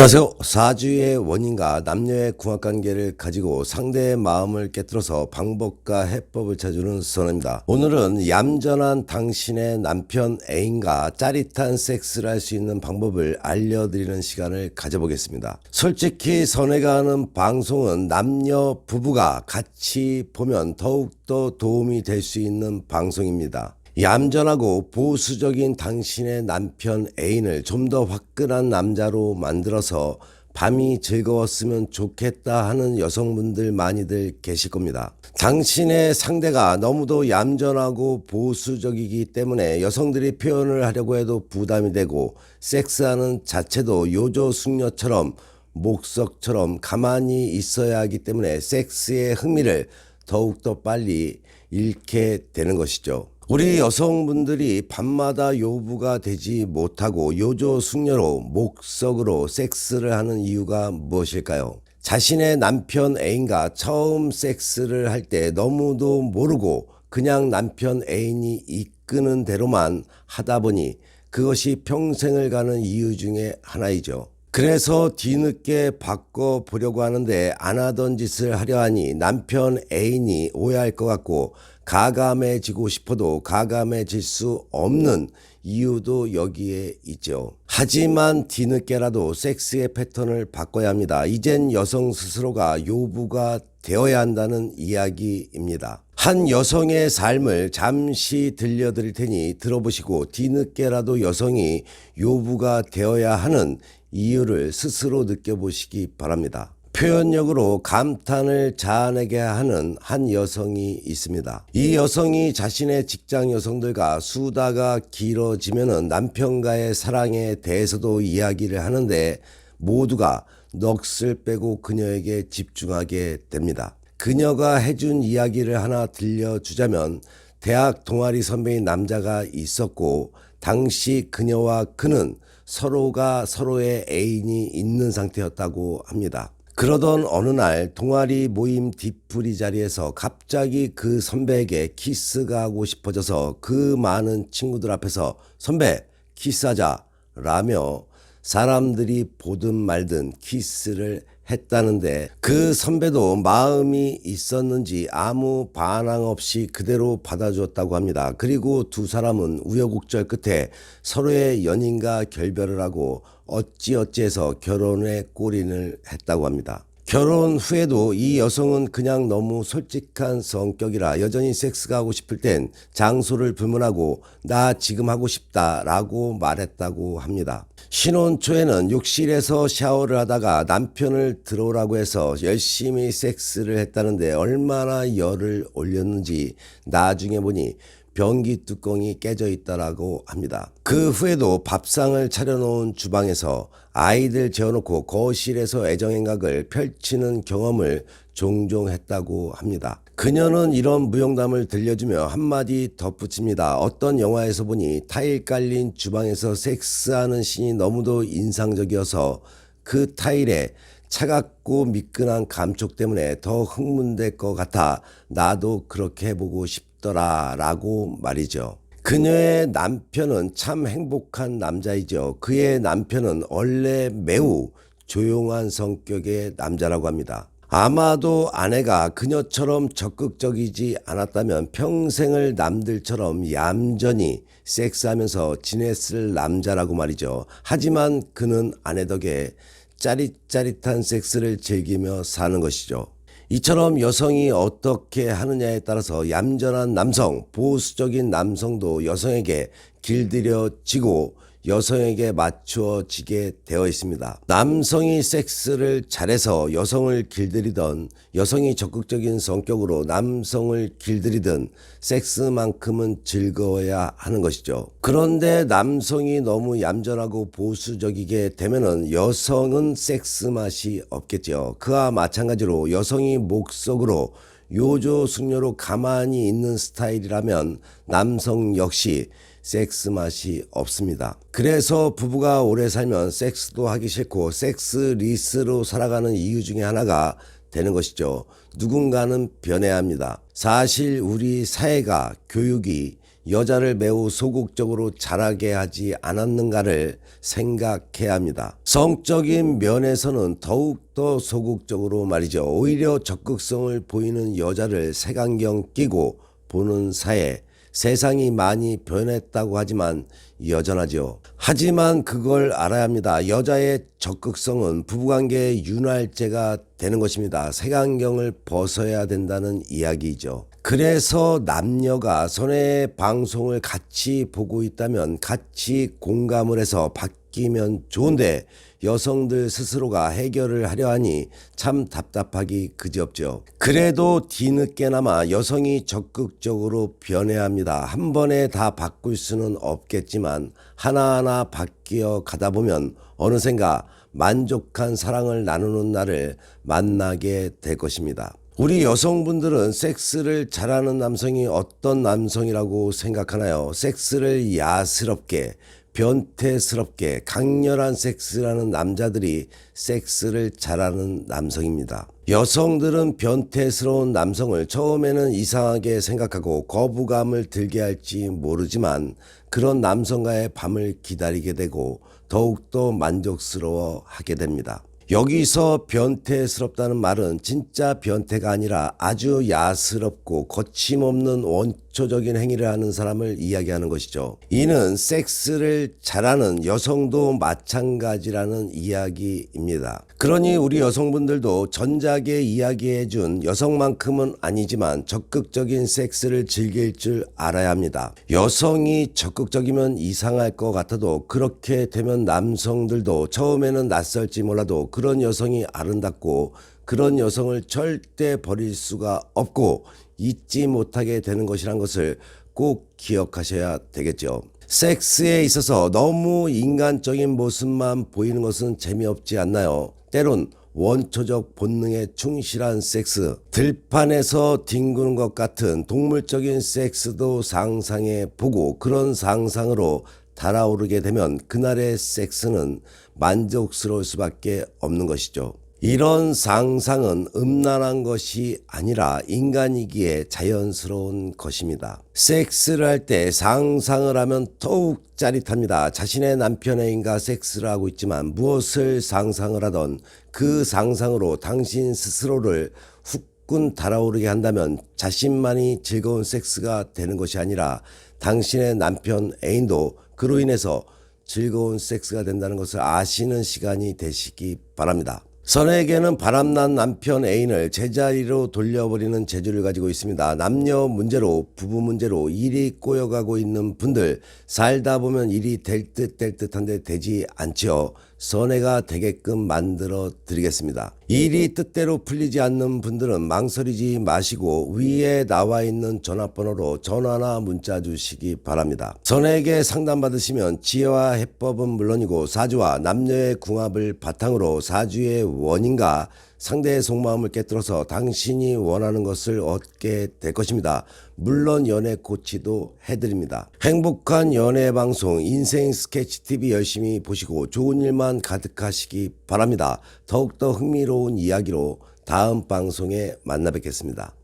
안녕하세요. 사주의 원인과 남녀의 궁합관계를 가지고 상대의 마음을 깨뜨려서 방법과 해법을 찾아주는 선언입니다. 오늘은 얌전한 당신의 남편 애인과 짜릿한 섹스를 할 수 있는 방법을 알려드리는 시간을 가져보겠습니다. 솔직히 선혜가 하는 방송은 남녀 부부가 같이 보면 더욱더 도움이 될 수 있는 방송입니다. 얌전하고 보수적인 당신의 남편 애인을 좀 더 화끈한 남자로 만들어서 밤이 즐거웠으면 좋겠다 하는 여성분들 많이들 계실 겁니다. 당신의 상대가 너무도 얌전하고 보수적이기 때문에 여성들이 표현을 하려고 해도 부담이 되고 섹스하는 자체도 요조숙녀처럼 목석처럼 가만히 있어야 하기 때문에 섹스의 흥미를 더욱더 빨리 잃게 되는 것이죠. 우리 여성분들이 밤마다 요부가 되지 못하고 요조숙녀로 목석으로 섹스를 하는 이유가 무엇일까요? 자신의 남편 애인과 처음 섹스를 할 때 너무도 모르고 그냥 남편 애인이 이끄는 대로만 하다 보니 그것이 평생을 가는 이유 중에 하나이죠. 그래서 뒤늦게 바꿔보려고 하는데 안 하던 짓을 하려 하니 남편 애인이 오해할 것 같고 가감해지고 싶어도 가감해질 수 없는 이유도 여기에 있죠. 하지만 뒤늦게라도 섹스의 패턴을 바꿔야 합니다. 이젠 여성 스스로가 요부가 되어야 한다는 이야기입니다. 한 여성의 삶을 잠시 들려드릴 테니 들어보시고 뒤늦게라도 여성이 요부가 되어야 하는 이유를 스스로 느껴보시기 바랍니다. 표현력으로 감탄을 자아내게 하는 한 여성이 있습니다. 이 여성이 자신의 직장 여성들과 수다가 길어지면 남편과의 사랑에 대해서도 이야기를 하는데 모두가 넋을 빼고 그녀에게 집중하게 됩니다. 그녀가 해준 이야기를 하나 들려주자면 대학 동아리 선배인 남자가 있었고 당시 그녀와 그는 서로가 서로의 애인이 있는 상태였다고 합니다. 그러던 어느 날 동아리 모임 뒤풀이 자리에서 갑자기 그 선배에게 키스가 하고 싶어져서 그 많은 친구들 앞에서 선배 키스하자 라며 사람들이 보든 말든 키스를 했다는데 그 선배도 마음이 있었는지 아무 반항 없이 그대로 받아주었다고 합니다. 그리고 두 사람은 우여곡절 끝에 서로의 연인과 결별을 하고 어찌어찌해서 결혼에 골인을 했다고 합니다. 결혼 후에도 이 여성은 그냥 너무 솔직한 성격이라 여전히 섹스가 하고 싶을 땐 장소를 불문하고 나 지금 하고 싶다 라고 말했다고 합니다. 신혼 초에는 욕실에서 샤워를 하다가 남편을 들어오라고 해서 열심히 섹스를 했다는데 얼마나 열을 올렸는지 나중에 보니 변기 뚜껑이 깨져 있다라고 합니다. 그 후에도 밥상을 차려놓은 주방에서 아이들 재워놓고 거실에서 애정행각을 펼치는 경험을 종종 했다고 합니다. 그녀는 이런 무용담을 들려주며 한마디 덧붙입니다. 어떤 영화에서 보니 타일 깔린 주방에서 섹스하는 씬이 너무도 인상적이어서 그 타일에 차갑고 미끈한 감촉 때문에 더 흥분될 것 같아 나도 그렇게 해보고 싶더라 라고 말이죠. 그녀의 남편은 참 행복한 남자이죠. 그의 남편은 원래 매우 조용한 성격의 남자라고 합니다. 아마도 아내가 그녀처럼 적극적이지 않았다면 평생을 남들처럼 얌전히 섹스하면서 지냈을 남자라고 말이죠. 하지만 그는 아내 덕에 짜릿짜릿한 섹스를 즐기며 사는 것이죠. 이처럼 여성이 어떻게 하느냐에 따라서 얌전한 남성, 보수적인 남성도 여성에게 길들여지고 여성에게 맞추어지게 되어 있습니다. 남성이 섹스를 잘해서 여성을 길들이던 여성이 적극적인 성격으로 남성을 길들이든 섹스만큼은 즐거워야 하는 것이죠. 그런데 남성이 너무 얌전하고 보수적이게 되면은 여성은 섹스 맛이 없겠죠. 그와 마찬가지로 여성이 목석으로 요조숙녀로 가만히 있는 스타일이라면 남성 역시 섹스 맛이 없습니다. 그래서 부부가 오래 살면 섹스도 하기 싫고 섹스리스로 살아가는 이유 중에 하나가 되는 것이죠. 누군가는 변해야 합니다. 사실 우리 사회가 교육이 여자를 매우 소극적으로 자라게 하지 않았는가를 생각해야 합니다. 성적인 면에서는 더욱더 소극적으로 말이죠. 오히려 적극성을 보이는 여자를 색안경 끼고 보는 사회, 세상이 많이 변했다고 하지만 여전하죠. 하지만 그걸 알아야 합니다. 여자의 적극성은 부부관계의 윤활제가 되는 것입니다. 색안경을 벗어야 된다는 이야기이죠. 그래서 남녀가 선의 방송을 같이 보고 있다면 같이 공감을 해서 바뀌면 좋은데 여성들 스스로가 해결을 하려 하니 참 답답하기 그지없죠. 그래도 뒤늦게나마 여성이 적극적으로 변해야 합니다. 한 번에 다 바꿀 수는 없겠지만 하나하나 바뀌어 가다 보면 어느샌가 만족한 사랑을 나누는 날을 만나게 될 것입니다. 우리 여성분들은 섹스를 잘하는 남성이 어떤 남성이라고 생각하나요? 섹스를 야스럽게, 변태스럽게, 강렬한 섹스라는 남자들이 섹스를 잘하는 남성입니다. 여성들은 변태스러운 남성을 처음에는 이상하게 생각하고 거부감을 들게 할지 모르지만 그런 남성과의 밤을 기다리게 되고 더욱더 만족스러워 하게 됩니다. 여기서 변태스럽다는 말은 진짜 변태가 아니라 아주 야스럽고 거침없는 원초적인 행위를 하는 사람을 이야기하는 것이죠. 이는 섹스를 잘하는 여성도 마찬가지라는 이야기입니다. 그러니 우리 여성분들도 전작에 이야기해준 여성만큼은 아니지만 적극적인 섹스를 즐길 줄 알아야 합니다. 여성이 적극적이면 이상할 것 같아도 그렇게 되면 남성들도 처음에는 낯설지 몰라도 그런 여성이 아름답고 그런 여성을 절대 버릴 수가 없고 잊지 못하게 되는 것이란 것을 꼭 기억하셔야 되겠죠. 섹스에 있어서 너무 인간적인 모습만 보이는 것은 재미없지 않나요? 때론 원초적 본능에 충실한 섹스, 들판에서 뒹구는 것 같은 동물적인 섹스도 상상해 보고 그런 상상으로 달아오르게 되면 그날의 섹스는 만족스러울 수밖에 없는 것이죠. 이런 상상은 음란한 것이 아니라 인간이기에 자연스러운 것입니다. 섹스를 할 때 상상을 하면 더욱 짜릿합니다. 자신의 남편 애인과 섹스를 하고 있지만 무엇을 상상을 하던 그 상상으로 당신 스스로를 후끈 달아오르게 한다면 자신만이 즐거운 섹스가 되는 것이 아니라 당신의 남편 애인도 그로 인해서 즐거운 섹스가 된다는 것을 아시는 시간이 되시기 바랍니다. 선에게는 바람난 남편 애인을 제자리로 돌려버리는 재주를 가지고 있습니다. 남녀 문제로 부부 문제로 일이 꼬여가고 있는 분들 살다 보면 일이 될 듯한데 되지 않죠. 선해가 되게끔 만들어 드리겠습니다. 일이 뜻대로 풀리지 않는 분들은 망설이지 마시고 위에 나와 있는 전화번호로 전화나 문자 주시기 바랍니다. 선에게 상담받으시면 지혜와 해법은 물론이고 사주와 남녀의 궁합을 바탕으로 사주의 원인과 상대의 속마음을 깨뜨려서 당신이 원하는 것을 얻게 될 것입니다. 물론 연애 코치도 해드립니다. 행복한 연애 방송 인생 스케치 TV 열심히 보시고 좋은 일만 가득하시기 바랍니다. 더욱더 흥미로운 이야기로 다음 방송에 만나 뵙겠습니다.